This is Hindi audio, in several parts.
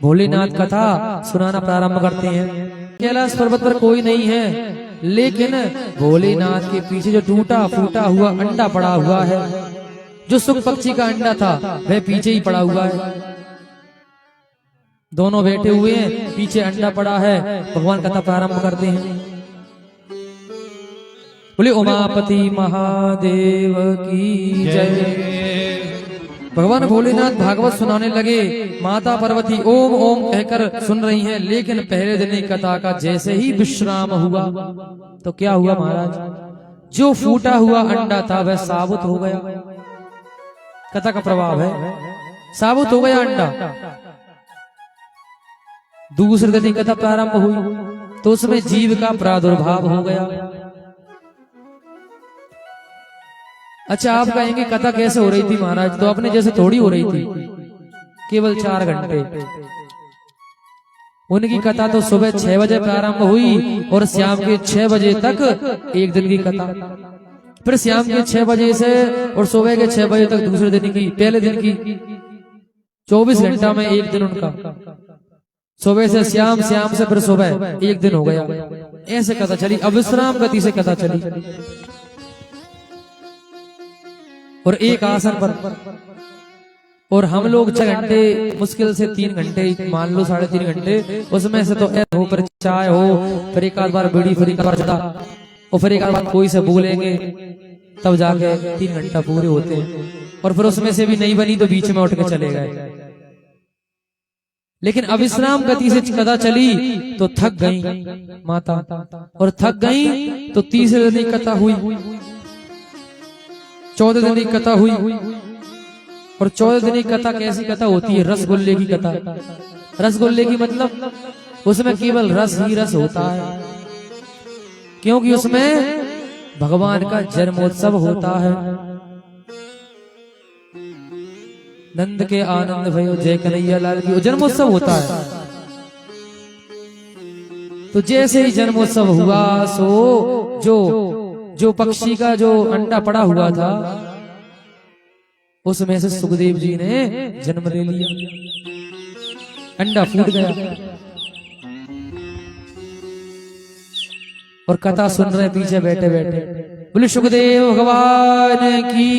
भोलेनाथ कथा सुनाना प्रारंभ करते हैं। कैलाश पर्वत पर कोई नहीं है, लेकिन भोलेनाथ के पीछे जो टूटा फूटा हुआ अंडा पड़ा हुआ है, जो सुख पक्षी का अंडा था वह पीछे ही पड़ा हुआ है। दोनों बैठे हुए हैं, पीछे अंडा पड़ा है। भगवान कथा प्रारंभ करते हैं। बोले उमापति महादेव की जय। भगवान भोलेनाथ भागवत सुनाने लगे। माता पार्वती ओम ओम कहकर सुन रही हैं, लेकिन पहले दिन की कथा का जैसे ही विश्राम हुआ तो क्या हुआ महाराज, जो फूटा हुआ अंडा था वह साबुत हो गया। कथा का प्रभाव है, साबुत हो गया अंडा। दूसरे दिन की कथा प्रारंभ हुई तो उसमें जीव का प्रादुर्भाव हो गया। अच्छा, आप कहेंगे कथा कैसे हो रही थी महाराज, तो अपने जैसे थोड़ी हो रही थी, केवल 4 घंटे। उनकी कथा तो सुबह 6 बजे प्रारंभ हुई और शाम के 6 बजे तक एक दिन की कथा, फिर शाम के 6 बजे से और सुबह के 6 बजे तक दूसरे दिन की, पहले दिन की 24 घंटा में एक दिन उनका, सुबह से शाम, शाम से फिर सुबह, एक दिन हो गया। ऐसे कथा चली, अविश्राम गति से कथा चली। और एक आसन पर, और हम लोग 6 घंटे, मुश्किल से 3 घंटे मान लो, 3.5 घंटे, उसमें से तो हो पर चाय हो, फिर एक आध बार बीड़ी, फिर एक आध बार ज्यादा, और फिर एक आध बार कोई से बोलेंगे, तब जाके 3 घंटा पूरे होते हैं। और फिर उसमें से भी नहीं बनी तो बीच में उठ के चले गए। लेकिन अविश्राम गति से कथा चली तो थक गई माता, और थक गई तो तीसरे दिन कथा हुई, 14 दिन की कथा हुई। और 14 दिन की कथा कैसी कथा होती है, रसगुल्ले की कथा। रसगुल्ले की मतलब उसमें केवल रस ही रस होता है, क्योंकि उसमें भगवान का जन्मोत्सव होता है। नंद के आनंद भयो जय कन्हैया लाल की जन्मोत्सव होता है। तो जैसे ही जन्मोत्सव हुआ सो जो पक्षी का जो अंडा पड़ा हुआ था उसमें से सुखदेव जी ने जन्म ले लिया, अंडा फूट गया। और कथा सुन रहे पीछे बैठे बैठे, बोले सुखदेव भगवान की।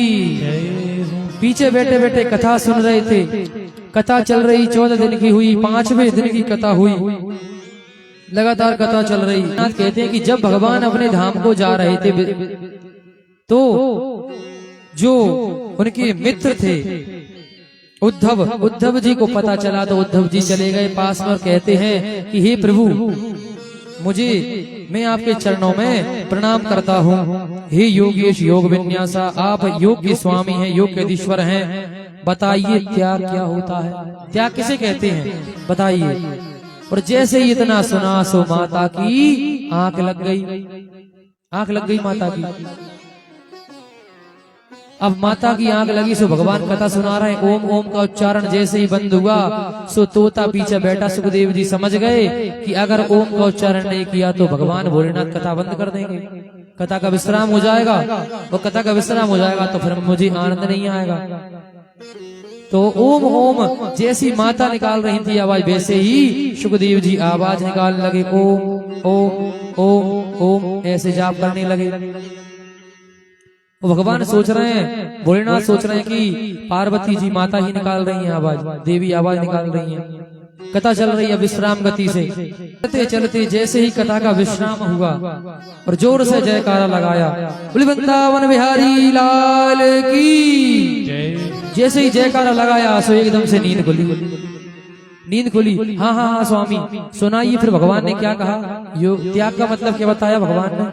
पीछे बैठे बैठे कथा सुन रहे थे। कथा चल रही, 14 दिन की हुई, 5वें दिन की कथा हुई, लगातार कथा चल रही। कहते हैं कि जब भगवान अपने धाम को जा रहे थे तो जो उनके मित्र थे उद्धव जी को पता चला, तो उद्धव जी चले गए पास में और कहते हैं कि हे प्रभु, मैं आपके चरणों में प्रणाम करता हूँ। हे योगेश योग विन्यासा, आप योग के स्वामी हैं, योग के अधीश्वर हैं, बताइए त्याग क्या होता है, त्याग किसे कहते हैं बताइए। और जैसे ही इतना सुना सो माता की आंख लग गई माता की। अब माता की आंख लगी सो भगवान कथा सुना रहे, ओम ओम का उच्चारण जैसे ही बंद हुआ सो तोता पीछे बैठा सुखदेव जी समझ गए कि अगर ओम का उच्चारण नहीं किया तो भगवान भोलेनाथ कथा बंद कर देंगे, कथा का विश्राम हो जाएगा। और कथा का विश्राम हो जाएगा तो फिर मुझे आनंद नहीं आएगा। तो ओम ओम जैसी माता निकाल रही थी आवाज, वैसे ही सुखदेव जी आवाज निकालने लगे, ओम ओम ओम ओम, ऐसे जाप करने लगे। भगवान सोच रहे हैं, भोलेनाथ सोच रहे हैं कि पार्वती जी माता ही निकाल रही हैं आवाज, देवी आवाज निकाल रही हैं। कथा चल रही है विश्राम गति से। चलते चलते जैसे ही कथा का विश्राम हुआ और जोर से जयकारा लगाया, बोले वृंदावन बिहारी लाल की। जैसे ही जयकारा लगाया सो एकदम से नींद खुली। हाँ हाँ हाँ स्वामी सुनाइए। फिर भगवान ने क्या कहा, त्याग का मतलब क्या बताया भगवान ने।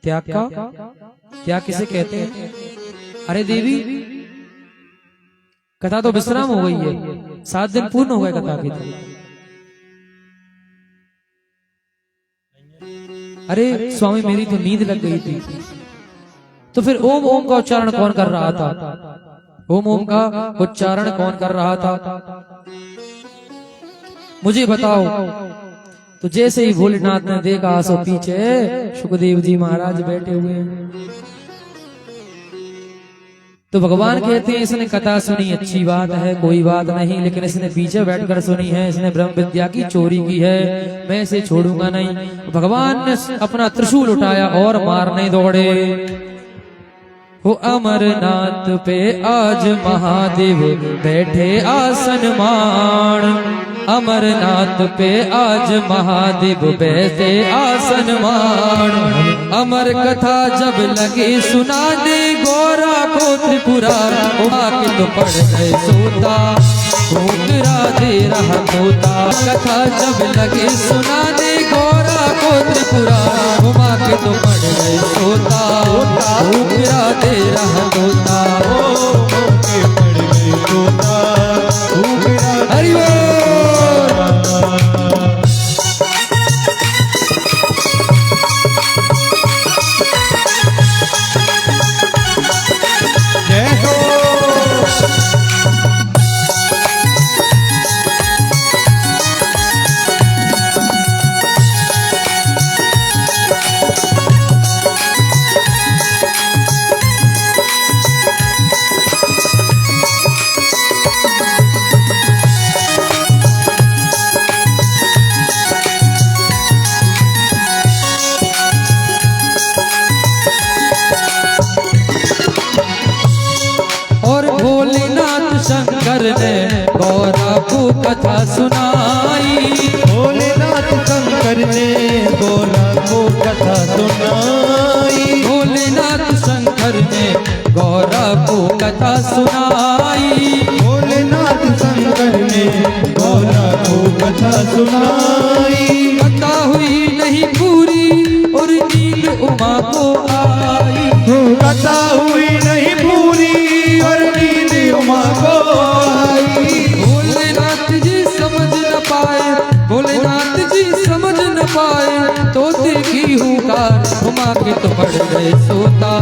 त्याग किसे कहते हैं? अरे देवी, कथा तो विश्राम हो गई है, 7 दिन पूर्ण हो गए कथा के। अरे स्वामी मेरी तो नींद लग गई थी। तो फिर ओम ओम का उच्चारण कौन कर रहा था? ओम ओम का उच्चारण कौन कर रहा था मुझे बताओ। तो जैसे ही भोलेनाथ ने देखा सो पीछे सुखदेव जी महाराज बैठे हुए हैं। तो भगवान कहते हैं इसने कथा सुनी, अच्छी बात है, कोई बात नहीं, लेकिन इसने पीछे बैठकर सुनी है, इसने ब्रह्म विद्या की चोरी की है, मैं इसे छोड़ूंगा नहीं। भगवान ने अपना त्रिशूल उठाया और मारने दौड़े। वो अमरनाथ पे आज महादेव बैठे आसन मान, अमरनाथ पे आज महादेव बैठे आसन मान। अमर कथा जब लगे सुना दे गौरा को त्रिपुरा, आके तो पड़ गए सोता, घूमरा दे रहा तोता। कथा जब लगे सुना दे गौरा को त्रिपुरा, घुमा के तो पड़ गए सोता, घूमरा दे रहा तोता। पड़ गए तोता, हरि बोल। शंकर ने गौरा को कथा सुनाई, भोलेनाथ शंकर ने गौरा को कथा सुनाई, भोलेनाथ शंकर ने गौरा को कथा सुनाई, भोलेनाथ शंकर ने गौरा को कथा सुनाई। कथा हुई नहीं पूरी और नींद उमा को आई, कथा हुई नहीं पूरी और नींद उमा को आई। भोलेनाथ जी समझ न पाए, भोलेनाथ जी समझ न पाए, तोते की हुकार उमा के तो पड़ गए सोता,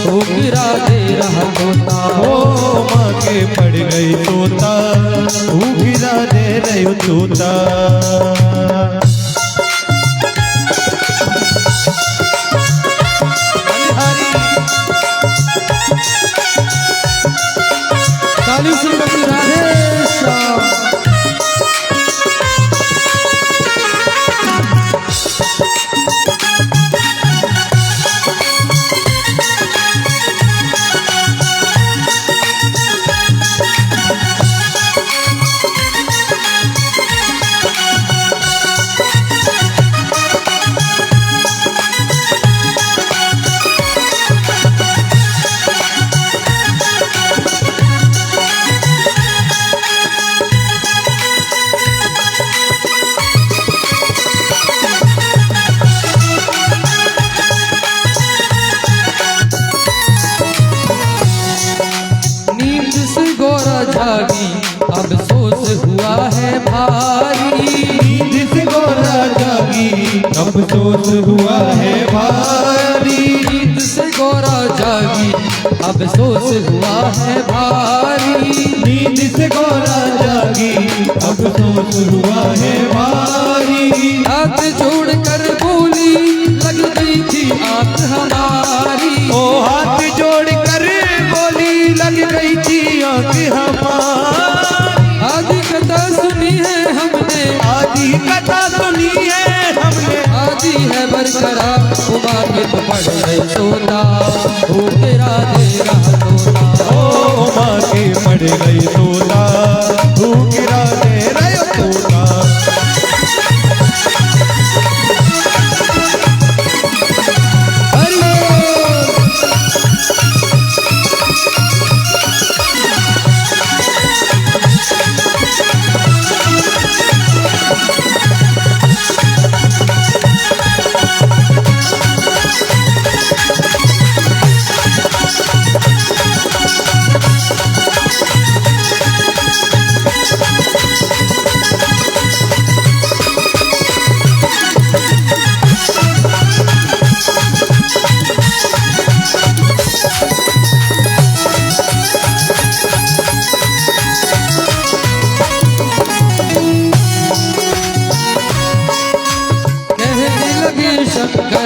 वो गिरा दे रहा तोता। ओ माँ के पड़ गई तोता, वो गिरा दे रही तोता। काली श्रीमती राधे श्याम। जागी अब सोच हुआ है भारी, नींद से गौरा जागी अब सोच हुआ है भारी, नींद से गौरा जागी अब सोच हुआ है भारी, नींद से गौरा जागी अब सोच हुआ है भारी। हाथ जोड़ कर बोली लग गई थी आंख हमारी, ओ हाथ जोड़ कर बोली लग गई थी आंख हमारी। आदि कथा सुनी है हमने, आदि कथा सुनी है हमने, आदि है बरकरार उमा के तो पड़ गए सोता, वो तेरा दे रहा तोता। ओ माँ के पड़ गई तोता, तू गिरा दे रहे तोता।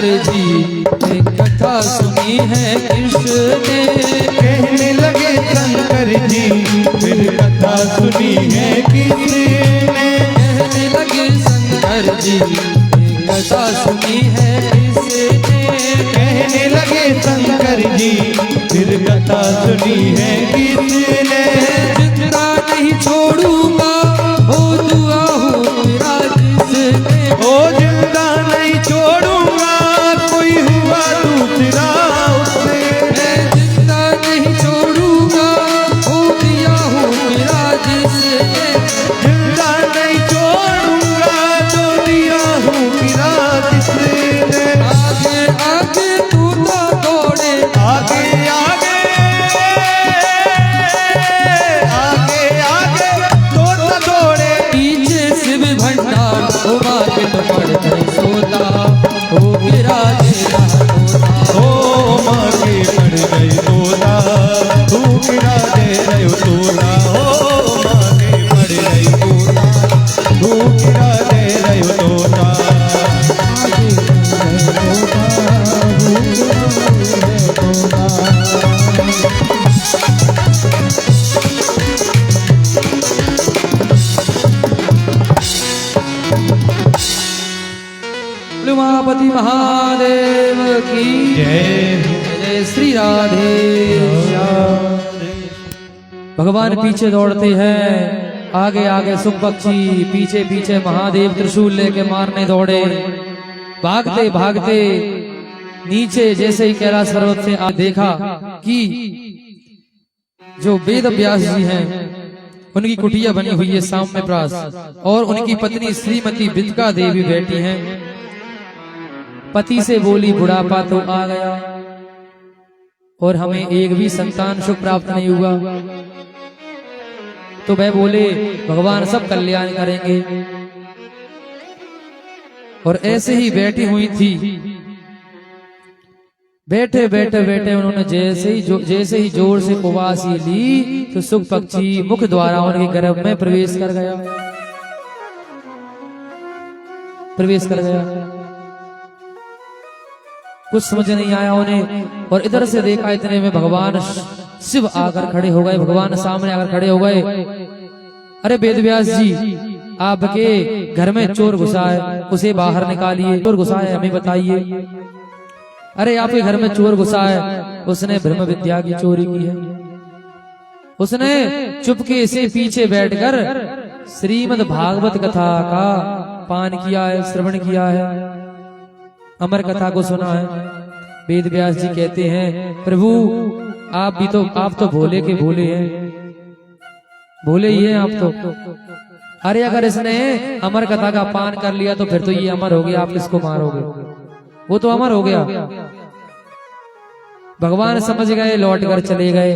शंकर जी ने कथा सुनी है कृष्ण ने। कहने लगे शंकर जी फिर कथा सुनी है किसने। कहने लगे शंकर जी ने कथा सुनी है किसने। कहने लगे शंकर जी फिर कथा सुनी है किसने। जिंदा नहीं छोड़ूंगा हो दुआ हूँ मेरा जिसने। ओ जिंदा नहीं छोड़ूंगा कोई हुआ दूसरा उससे। मैं जिंदा नहीं छोड़ूंगा हो दिया हूँ मेरा जिसने। जिंदा नहीं छोड़ूंगा जो दिया हूँ मेरा जिसने। आगे आगे तू तो दौड़े आगे आगे आगे आगे तो न दौड़े। पीछे शिव भंडार ओ बाके तो पड़ गई सोता हो गिरा तेरा ओ माँ के पड़ गई तोता तू गिरा दे रहे हो तोता। ओ माँ के पड़ गई तोता तू गिरा दे रहे हो तोता। उमापति महादेव की जय जय श्री राधे श्याम। भगवान पीछे दौड़ते हैं, आगे आगे सुख पक्षी, पीछे पीछे महादेव त्रिशूल लेके मारने दौड़े। भागते भागते नीचे जैसे ही कैलाश पर्वत से देखा कि जो वेद व्यास जी हैं उनकी कुटिया बनी हुई है सामने प्रास, और उनकी पत्नी श्रीमती विद्या देवी बैठी हैं। पति से बोली बुढ़ापा तो आ गया और हमें एक भी संतान सुख प्राप्त नहीं हुआ। तो वह बोले भगवान सब कल्याण करेंगे। और ऐसे ही बैठी हुई थी। बैठे बैठे बैठे उन्होंने जैसे ही जोर से उबासी ली तो सुख पक्षी मुख द्वारा उनके गर्भ में प्रवेश कर गया। कुछ समझ नहीं आया उन्हें, और इधर से देखा इतने में भगवान शिव आकर खड़े हो गए। भगवान सामने आकर खड़े हो गए। अरे वेदव्यास जी, आपके घर में चोर घुसा है, उसे बाहर निकालिए। चोर घुसा है हमें बताइए। अरे आपके घर में चोर घुसा है, उसने ब्रह्म विद्या की चोरी की है। उसने चुपके से पीछे बैठकर श्रीमद् भागवत कथा का पान किया है, श्रवण किया है, अमर कथा को सुना है। वेद व्यास जी कहते हैं प्रभु आप तो भोले के भोले हैं, भोले ही हैं आप तो। अरे अगर इसने अमर कथा का पान कर लिया तो फिर तो ये अमर हो गया, आप किसको मारोगे? वो तो अमर हो गया। भगवान समझ गए, लौट कर चले गए।